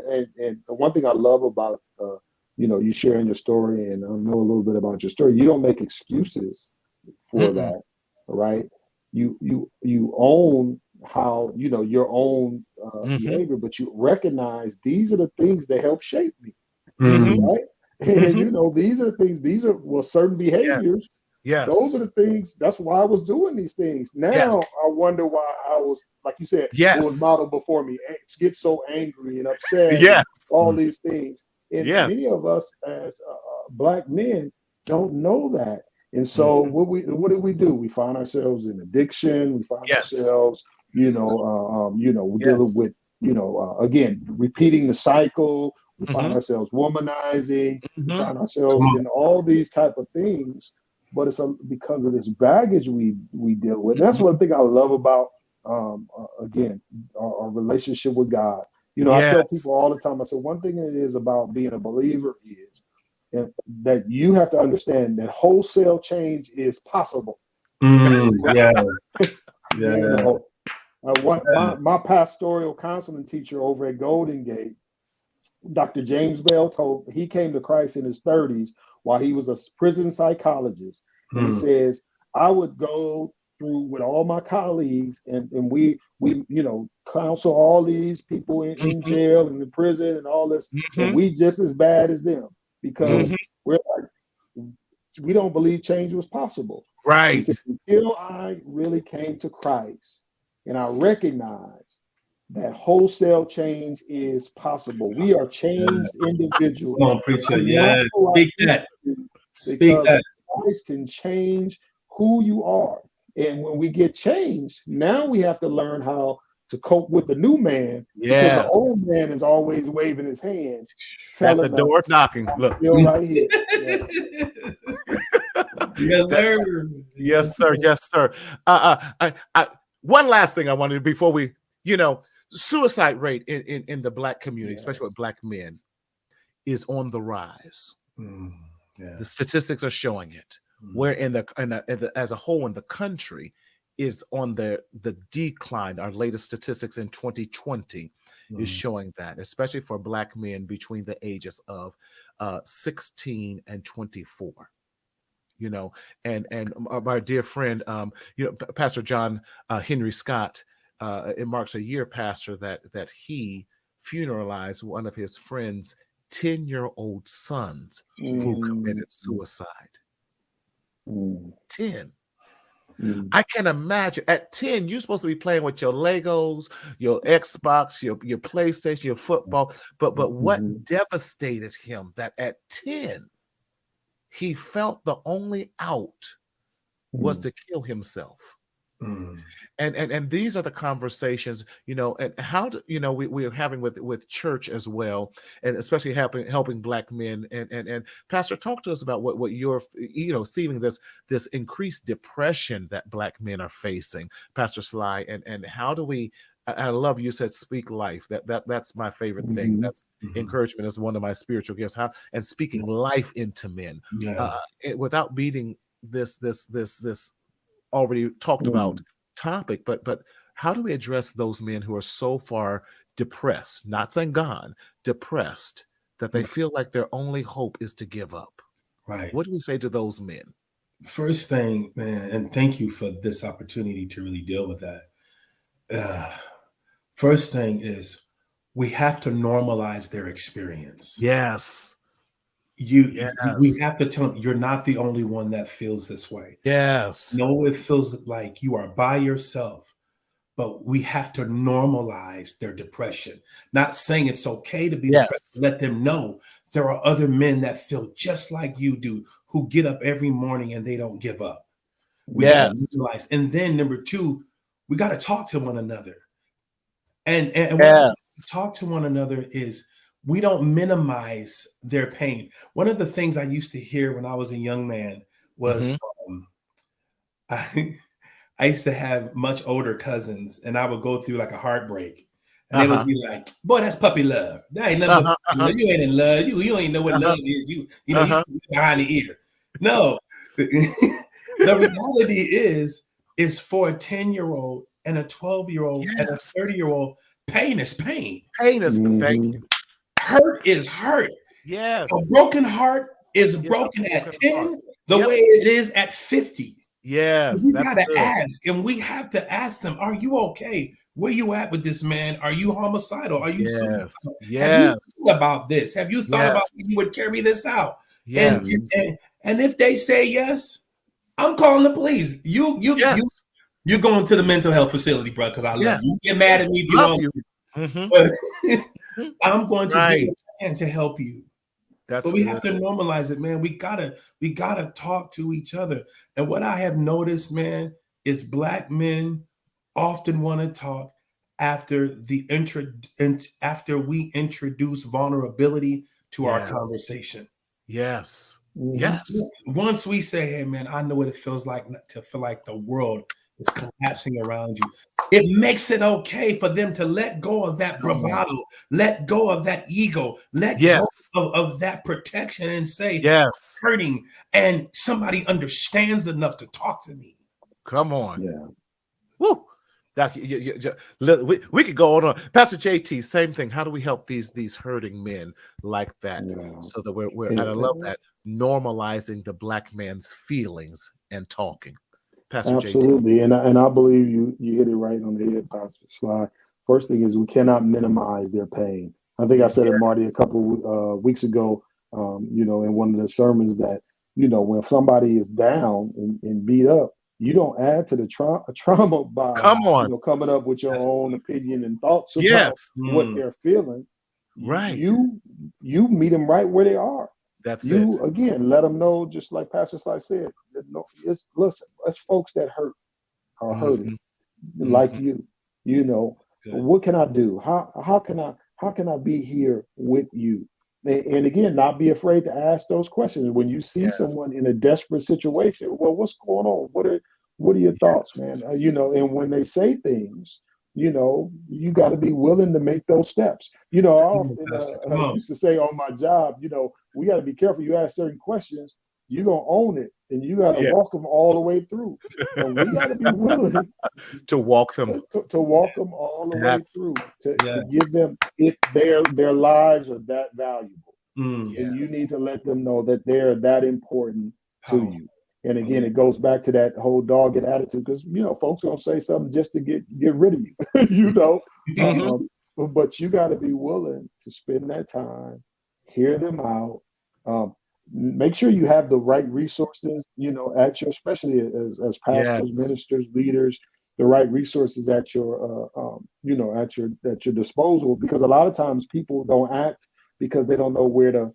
the one thing I love about, you sharing your story, and I know a little bit about your story, you don't make excuses for that, right? You own how, your own behavior, but you recognize these are the things that help shape me, right? And these are the things, certain behaviors. Yes. Those are the things. That's why I was doing these things. Now I wonder why I was, like you said, it was modeled before me. Get so angry and upset. Yes. And all these things. And many of us as Black men don't know that. And so what do we do? We find ourselves in addiction. We find ourselves, we're dealing with, again, repeating the cycle. We find ourselves womanizing. We find ourselves in all these type of things, but it's because of this baggage we deal with. And that's one thing I love about, again, our relationship with God. I tell people all the time, I say, one thing it is about being a believer is that you have to understand that wholesale change is possible. My pastoral counseling teacher over at Golden Gate, Dr. James Bell, he came to Christ in his 30s while he was a prison psychologist. And he says, I would go through with all my colleagues and we counsel all these people in jail and in prison and all this, and we just as bad as them because we're like, we don't believe change was possible. Right. He said, until I really came to Christ and I recognized that wholesale change is possible. We are changed individuals. Come on, preacher. Yeah, speak that. Speak that. Christ can change who you are. And when we get changed, now we have to learn how to cope with the new man, because the old man is always waving his hand, telling at the door knocking. Look, still right here. Yeah. Yes, sir. Yes, sir. Yes, sir. One last thing I wanted to, before we, suicide rate in the Black community, especially with Black men, is on the rise. The statistics are showing it. Where as a whole in the country is on the decline. Our latest statistics in 2020 is showing that, especially for Black men between the ages of 16 and 24. And our dear friend, Pastor John Henry Scott, it marks a year, Pastor, that he funeralized one of his friend's 10-year-old sons who committed suicide. 10. I can imagine at 10, you're supposed to be playing with your Legos, your Xbox, your PlayStation, your football. But what devastated him that at 10, he felt the only out was to kill himself. And these are the conversations, and how do we're having with church as well, and especially helping Black men. And Pastor, talk to us about what you're seeing this increased depression that Black men are facing, Pastor Sly, and how do we? I love you said speak life. That's my favorite thing. That's encouragement is one of my spiritual gifts. And speaking life into men without beating this already talked about topic, but how do we address those men who are so far depressed, not saying gone, depressed, that they feel like their only hope is to give up? Right. What do we say to those men? First thing, man, and thank you for this opportunity to really deal with that. First thing is we have to normalize their experience. Yes. We have to tell them you're not the only one that feels this way. Yes. No, it feels like you are by yourself, but we have to normalize their depression. Not saying it's okay to be depressed. Let them know there are other men that feel just like you do, who get up every morning and they don't give up. We gotta normalize. And then number two, we got to talk to one another. And what talk to one another is, we don't minimize their pain. One of the things I used to hear when I was a young man was I used to have much older cousins, and I would go through like a heartbreak, and they would be like, "Boy, that's puppy love. That ain't nothing. You ain't in love. You don't even know what love is. You behind the ear." No, the reality is for a 10-year-old and a 12-year-old and a 30-year-old, pain is pain. Pain is thank you. Hurt is hurt. Yes. A broken heart is broken at 10 the way it is at 50. Yes. We got to ask, and we have to ask them, are you okay? Where you at with this, man? Are you homicidal? Are you suicidal? Have you thought about this? Have you thought about if you would carry this out? Yes. And if they say yes, I'm calling the police. You're going to the mental health facility, bro, because I love you. You get mad at me if you don't. But I'm going to do what I can to help you. But we have to normalize it, man. We gotta talk to each other. And what I have noticed, man, is Black men often want to talk after we introduce vulnerability to our conversation. Yes. Once we say, "Hey, man, I know what it feels like to feel like the world is collapsing around you," it makes it okay for them to let go of that bravado, let go of that ego, let go of that protection, and say, "I'm hurting, and somebody understands enough to talk to me." Come on. Yeah. Woo. We could go on. Pastor JT, same thing. How do we help these hurting men like that, so that we're and I love that, normalizing the Black man's feelings and talking. Pastor Absolutely. JT. And I believe you hit it right on the head, Pastor Sly. First thing is we cannot minimize their pain. I think I said it, Marty, a couple weeks ago, in one of the sermons that, when somebody is down and beat up, You don't add to the trauma by Come on. coming up with your own opinion and thoughts about Yes. what they're feeling. Right. You meet them right where they are. That's you it. Again, let them know, just like Pastor Sly said, that listen, us folks that hurt are hurting like you. What can I do? How can I be here with you? And again, not be afraid to ask those questions when you see someone in a desperate situation. Well, what's going on? What are your thoughts, man? And when they say things, you got to be willing to make those steps. I often used to say on my job, we got to be careful. You ask certain questions, you're going to own it, and you got to walk them all the way through. And we got to be willing to walk them to walk them all the way through, to give them their lives are that valuable. And you need to let them know that they're that important to you. And again, it goes back to that whole dogged attitude, because folks gonna say something just to get rid of you. But you got to be willing to spend that time, hear them out. Make sure you have the right resources, at your, especially as pastors, ministers, leaders, the right resources at your at your disposal, because a lot of times people don't act because they don't know where to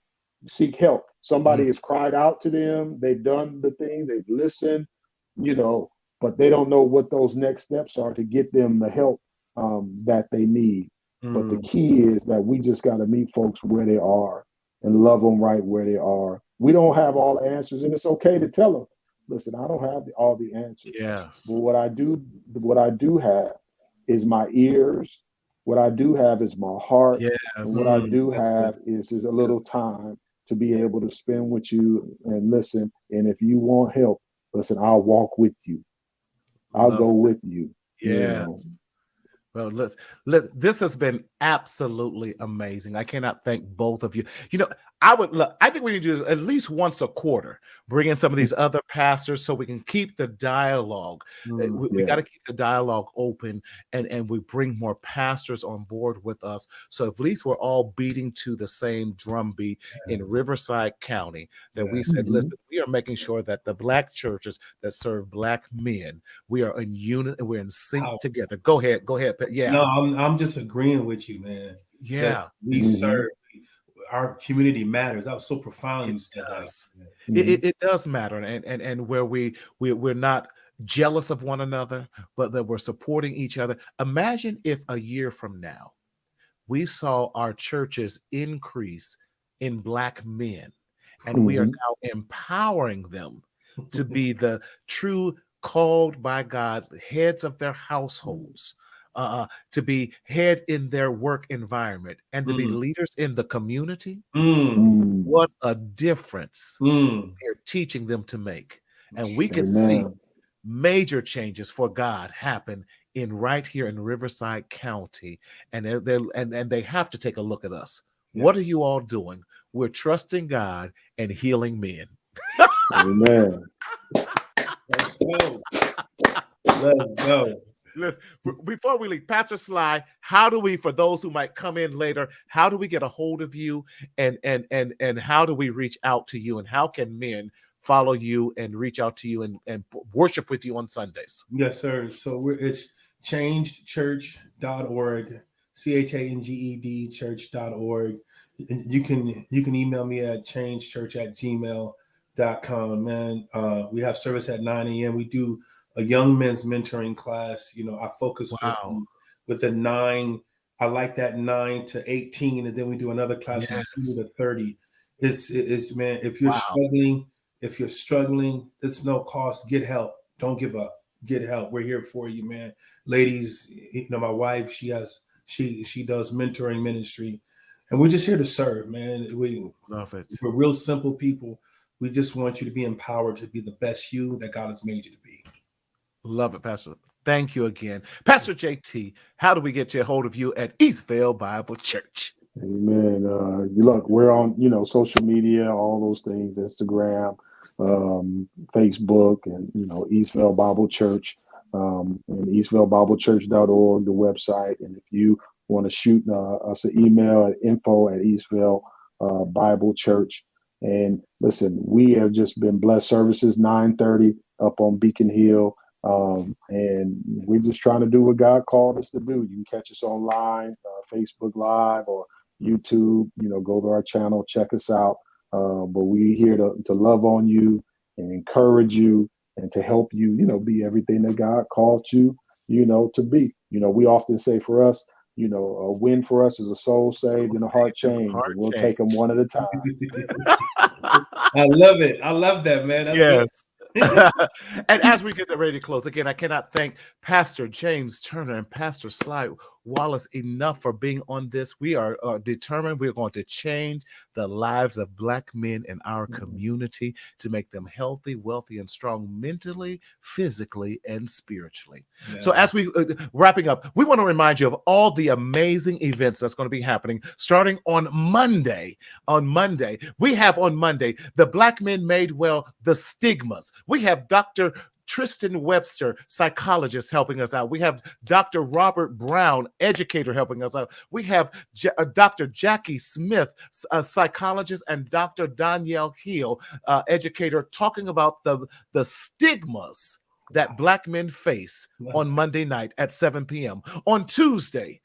seek help. Somebody has cried out to them, they've done the thing, they've listened, but they don't know what those next steps are to get them the help that they need. But the key is that we just got to meet folks where they are and love them right where they are. We don't have all the answers, and it's okay to tell them, listen, I don't have all the answers. But what I do have is my ears. What I do have is my heart. And what I do have is a little time to be able to spend with you and listen. And if you want help, listen, I'll walk with you. I'll go with you. Well, this has been absolutely amazing. I cannot thank both of you. I think we need to do this at least once a quarter, bring in some of these other pastors so we can keep the dialogue. We got to keep the dialogue open, and we bring more pastors on board with us. So at least we're all beating to the same drum beat in Riverside County, that we said, listen, we are making sure that the Black churches that serve Black men, we are in unit and we're in sync together. Go ahead. Yeah. No, I'm just agreeing with you, man. Yeah. We serve. Our community matters. That was so profound. You said that. It does matter, and where we're not jealous of one another, but that we're supporting each other. Imagine if a year from now we saw our churches increase in Black men, and we are now empowering them to be the true called by God heads of their households. To be head in their work environment and to be leaders in the community. What a difference they're teaching them to make. And we can see major changes for God happen right here in Riverside County. And they have to take a look at us. What are you all doing? We're trusting God and healing men. Amen. Let's go. Let's go. Before we leave, Pastor Sly, how do we, for those who might come in later, how do we get a hold of you, and how do we reach out to you, and how can men follow you and reach out to you and worship with you on Sundays? Yes, sir. So it's changedchurch.org, CHANGED church.org. You can email me at changechurch@gmail.com. Man, we have service at 9 a.m. We do a young men's mentoring class. I focus with the 9. I like that 9 to 18, and then we do another class from 20 to 30. It's man, if you're struggling, it's no cost. Get help. Don't give up. Get help. We're here for you, man. Ladies, my wife, she does mentoring ministry, and we're just here to serve, man. We love it. We're real simple people. We just want you to be empowered to be the best you that God has made you to be. Love it, Pastor. Thank you again. Pastor JT, how do we get a hold of you at Eastfield Bible Church? Amen. Look, we're on, social media, all those things, Instagram, Facebook, and, Eastfield Bible Church, and eastfieldbiblechurch.org, the website. And if you want to shoot us an email at info@eastfield Bible Church, And listen, we have just been blessed. Services 9:30 up on Beacon Hill. And we're just trying to do what God called us to do. You can catch us online, Facebook Live or YouTube. Go to our channel, check us out. But we're here to love on you and encourage you and to help you, be everything that God called you, to be. We often say for us, a win for us is a soul saved and a heart changed. And we'll take them one at a time. I love it. I love that, man. That's good. And as we get ready to close, again, I cannot thank Pastor James Turner and Pastor Sly Wallace enough for being on this. We are determined we're going to change the lives of Black men in our community to make them healthy, wealthy, and strong mentally, physically, and spiritually. Yeah. So as we wrapping up, we want to remind you of all the amazing events that's going to be happening starting on Monday. We have on Monday, the Black Men Made Well, the Stigmas. We have Dr. Tristan Webster, psychologist, helping us out. We have Dr. Robert Brown, educator, helping us out. We have Dr. Jackie Smith, a psychologist, and Dr. Danielle Hill, educator, talking about the stigmas that Black men face on Monday night at 7 p.m. On Tuesday,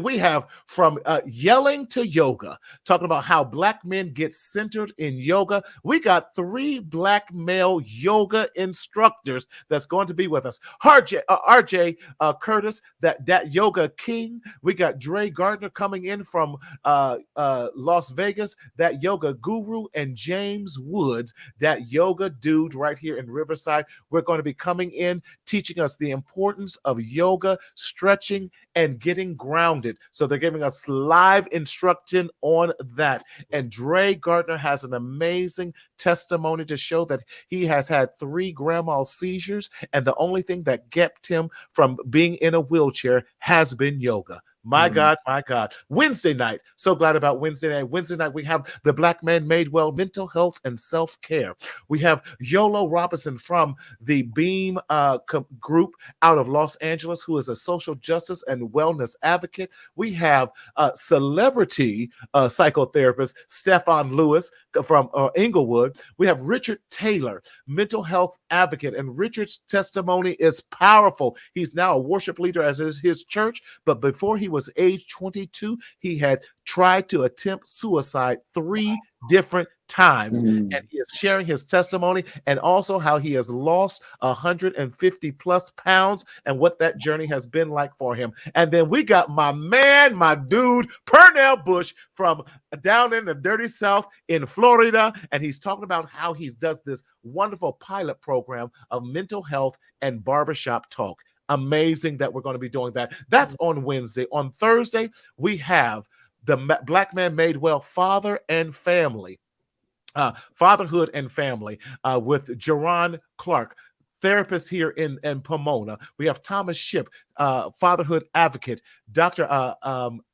we have from yelling to yoga, talking about how Black men get centered in yoga. We got 3 Black male yoga instructors that's going to be with us. RJ Curtis, that yoga king. We got Dre Gardner coming in from Las Vegas, that yoga guru, and James Woods, that yoga dude right here in Riverside. We're going to be coming in, teaching us the importance of yoga, stretching, and getting grounded. So they're giving us live instruction on that. And Dre Gardner has an amazing testimony to show that he has had 3 grand mal seizures, and the only thing that kept him from being in a wheelchair has been yoga. My God, my God. Wednesday night. So glad about Wednesday night. Wednesday night, we have the Black Man Made Well, mental health and self-care. We have Yolo Robinson from the Beam group out of Los Angeles, who is a social justice and wellness advocate. We have celebrity psychotherapist Stefan Lewis from Inglewood. We have Richard Taylor, mental health advocate, and Richard's testimony is powerful. He's now a worship leader as is his church, but before he was age 22, he had tried to attempt suicide 3 different times, and he is sharing his testimony and also how he has lost 150 plus pounds and what that journey has been like for him. And then we got my man, my dude, Pernell Bush from down in the dirty South in Florida, and he's talking about how he does this wonderful pilot program of mental health and barbershop talk. Amazing that we're going to be doing that. That's on Wednesday. On Thursday, we have the Black Man Made Well, Father and Family. Fatherhood and Family with Jerron Clark, therapist here in Pomona. We have Thomas Shipp, fatherhood advocate, Dr.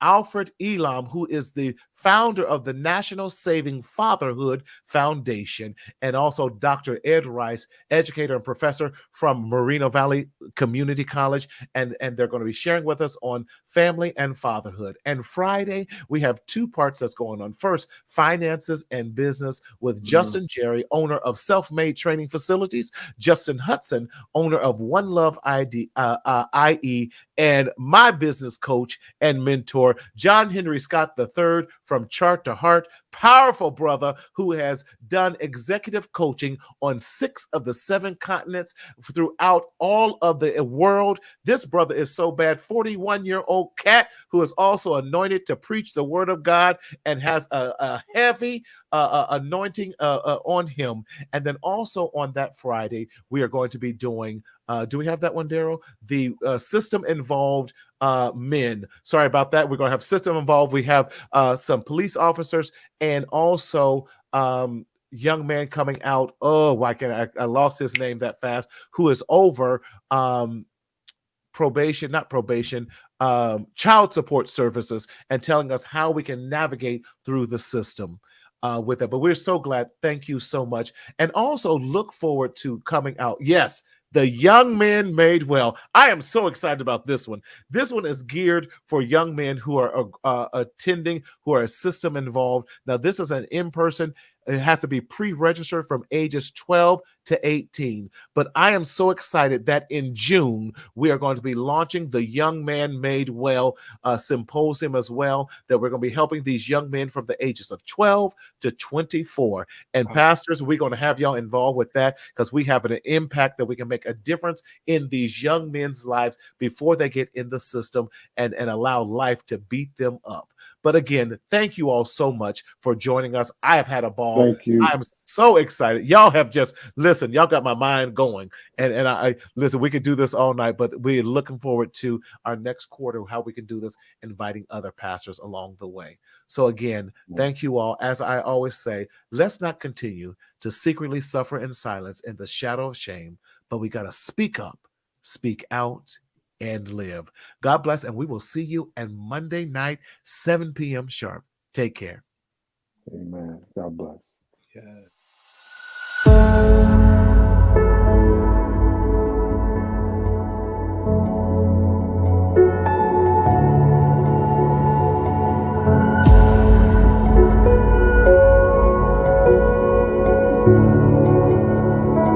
Alfred Elam, who is the founder of the National Saving Fatherhood Foundation, and also Dr. Ed Rice, educator and professor from Moreno Valley Community College, and they're going to be sharing with us on family and fatherhood. And Friday, we have 2 parts that's going on. First, finances and business with Justin Jerry, owner of Self-Made Training Facilities, Justin Hudson, owner of One Love IE, and my business coach and mentor, John Henry Scott III from Chart to Heart, powerful brother who has done executive coaching on 6 of the 7 continents throughout all of the world. This brother is so bad, 41-year-old cat who is also anointed to preach the word of God and has a heavy anointing on him. And then also on that Friday, we are going to be doing, do we have that one, Daryl? The system involved men. Sorry about that. We're going to have system involved. We have some police officers and also young man coming out. Oh, why can't I lost his name that fast? Who is over child support services, and telling us how we can navigate through the system with it. But we're so glad. Thank you so much. And also look forward to coming out. Yes, the Young Men Made Well. I am so excited about this one. This one is geared for young men who are attending, who are system involved. Now, this is an in-person It has to be pre-registered from ages 12 to 18. But I am so excited that in June, we are going to be launching the Young Man Made Well symposium as well, that we're going to be helping these young men from the ages of 12 to 24. And pastors, we're going to have y'all involved with that, because we have an impact that we can make a difference in these young men's lives before they get in the system and allow life to beat them up. But again, thank you all so much for joining us. I have had a ball. Thank you. I'm so excited. Y'all have just, listen, y'all got my mind going. And I listen, we could do this all night, but we're looking forward to our next quarter, how we can do this, inviting other pastors along the way. So again, thank you all. As I always say, let's not continue to secretly suffer in silence in the shadow of shame, but we got to speak up, speak out, and live. God bless, and we will see you on Monday night, 7 p.m. sharp. Take care. Amen. God bless. Yeah.